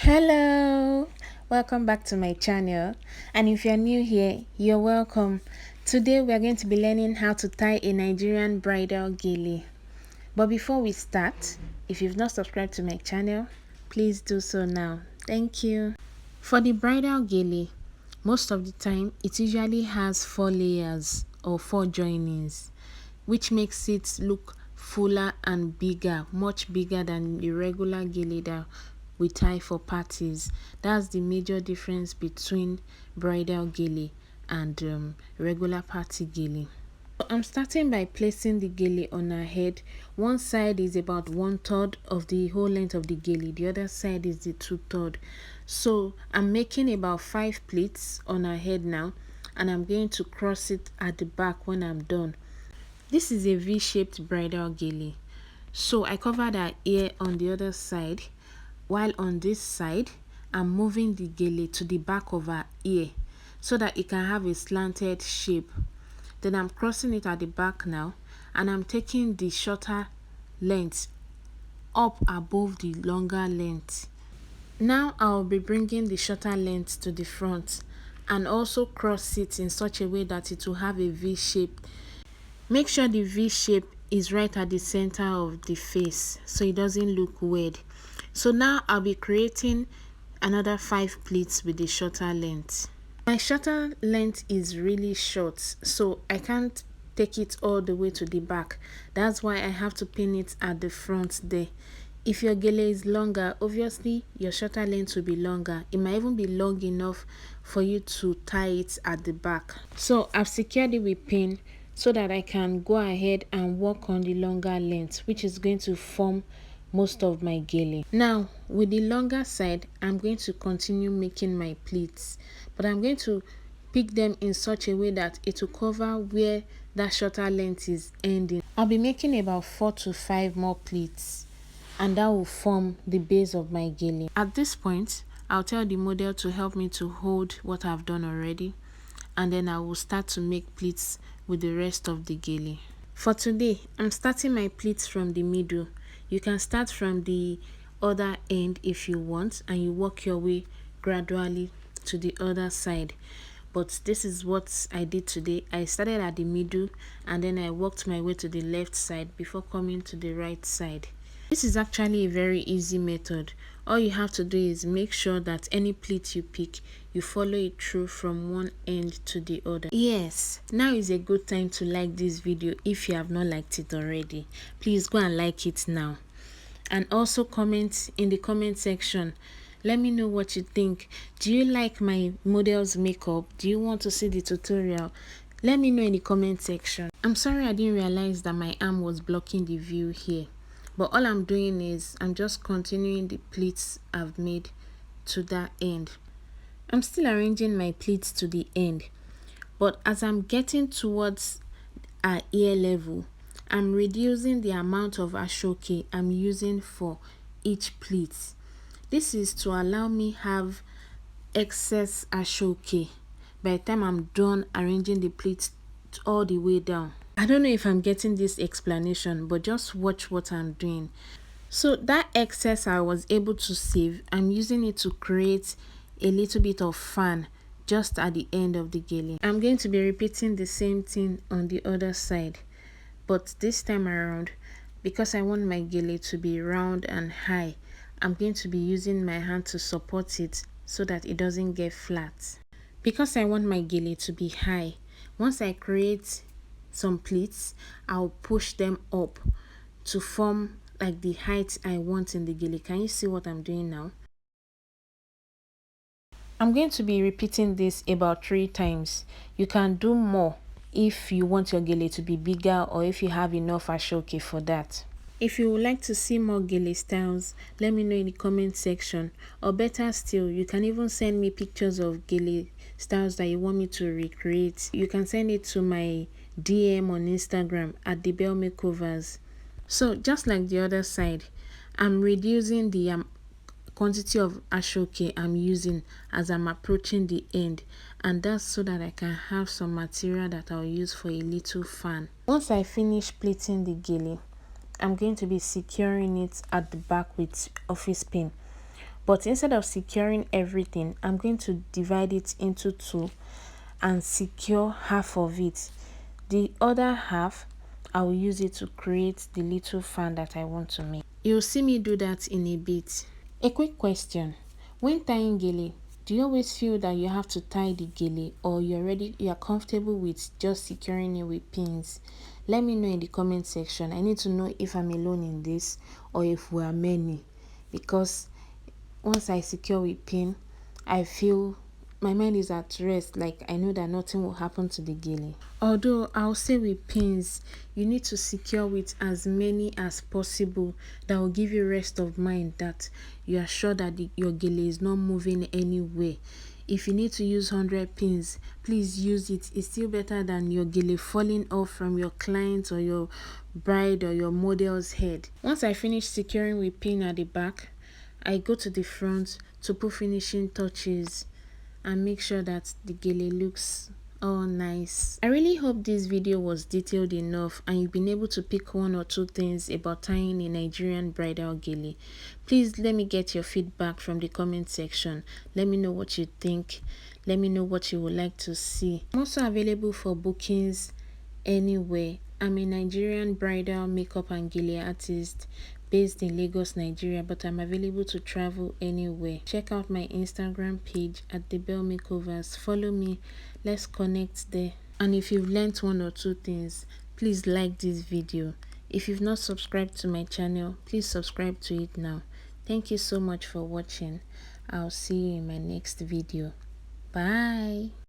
Hello, welcome back to my channel, and if you're new here, you're welcome. Today we are going to be learning how to tie a Nigerian bridal gele. But before we start, if you've not subscribed to my channel, please do so now. Thank you. For the bridal gele, most of the time it usually has 4 layers or 4 joinings, which makes it look fuller and bigger, much bigger than the regular gele that we tie for parties. That's the major difference between bridal gele and regular party gele. So I'm starting by placing the gele on her head. One side is about 1/3 of the whole length of the gele, the other side is the 2/3. So I'm making about 5 pleats on her head now, and I'm going to cross it at the back when I'm done. This is a V-shaped bridal gele, so I covered her ear on the other side, while on this side I'm moving the gele to the back of her ear so that it can have a slanted shape. Then I'm crossing it at the back now, and I'm taking the shorter length up above the longer length. Now I'll be bringing the shorter length to the front and also cross it in such a way that it will have a V shape. Make sure the V shape is right at the center of the face so it doesn't look weird. So now I'll be creating another 5 pleats with the shorter length. My shorter length is really short, so I can't take it all the way to the back. That's why I have to pin it at the front there. If your gele is longer, obviously your shorter length will be longer. It might even be long enough for you to tie it at the back. So I've secured it with pin so that I can go ahead and work on the longer length, which is going to form most of my gele. Now with the longer side, I'm going to continue making my pleats, but I'm going to pick them in such a way that it will cover where that shorter length is ending. I'll be making about 4 to 5 more pleats, and that will form the base of my gele. At this point, I'll tell the model to help me to hold what I've done already, and then I will start to make pleats with the rest of the gele. For today, I'm starting my pleats from the middle. You can start from the other end if you want, and you work your way gradually to the other side. But this is what I did today. I started at the middle and then I worked my way to the left side before coming to the right side. This is actually a very easy method. All you have to do is make sure that any pleat you pick, you follow it through from one end to the other. Yes, now is a good time to like this video if you have not liked it already. Please go and like it now. And also comment in the comment section. Let me know what you think. Do you like my model's makeup? Do you want to see the tutorial? Let me know in the comment section. I'm sorry I didn't realize that my arm was blocking the view here. But all I'm doing is I'm just continuing the pleats I've made to that end. I'm still arranging my pleats to the end. But as I'm getting towards our ear level, I'm reducing the amount of ashoke I'm using for each pleat. This is to allow me have excess ashoke by the time I'm done arranging the pleats all the way down. I don't know if I'm getting this explanation, but just watch what I'm doing. So that excess I was able to save, I'm using it to create a little bit of fan just at the end of the gele. I'm going to be repeating the same thing on the other side, but this time around, because I want my gele to be round and high, I'm going to be using my hand to support it so that it doesn't get flat. Because I want my gele to be high, once I create some pleats, I'll push them up to form like the height I want in the gele. Can you see what I'm doing now? I'm going to be repeating this about 3 times. You can do more if you want your gele to be bigger or if you have enough ashoke for that. If you would like to see more gele styles, let me know in the comment section, or better still, you can even send me pictures of gele styles that you want me to recreate. You can send it to my DM on Instagram at debellemakeovers. So just like the other side, I'm reducing the quantity of ashoke I'm using as I'm approaching the end, and that's so that I can have some material that I'll use for a little fan. Once I finish pleating the gele, I'm going to be securing it at the back with office pin. But instead of securing everything, I'm going to divide it into two and secure half of it. The other half, I will use it to create the little fan that I want to make. You'll see me do that in a bit. A quick question. When tying gele, do you always feel that you have to tie the gele, or you're comfortable with just securing it with pins? Let me know in the comment section. I need to know if I'm alone in this or if we are many, because once I secure with pin, I feel my mind is at rest, like I know that nothing will happen to the gele. Although I'll say with pins, you need to secure with as many as possible. That will give you rest of mind, that you are sure that your gele is not moving anywhere. If you need to use 100 pins, please use it. It's still better than your gele falling off from your client or your bride or your model's head. Once I finish securing with pin at the back, I go to the front to put finishing touches and make sure that the gele looks all nice. I really hope this video was detailed enough and you've been able to pick one or two things about tying a Nigerian bridal gele. Please let me get your feedback from the comment section. Let me know what you think. Let me know what you would like to see. I'm also available for bookings anywhere. I'm a Nigerian bridal makeup and gele artist based in Lagos, Nigeria, but I'm available to travel anywhere. Check out my Instagram page at debellemakeovers. Follow me. Let's connect there. And if you've learned one or two things, please like this video. If you've not subscribed to my channel, please subscribe to it now. Thank you so much for watching. I'll see you in my next video. Bye.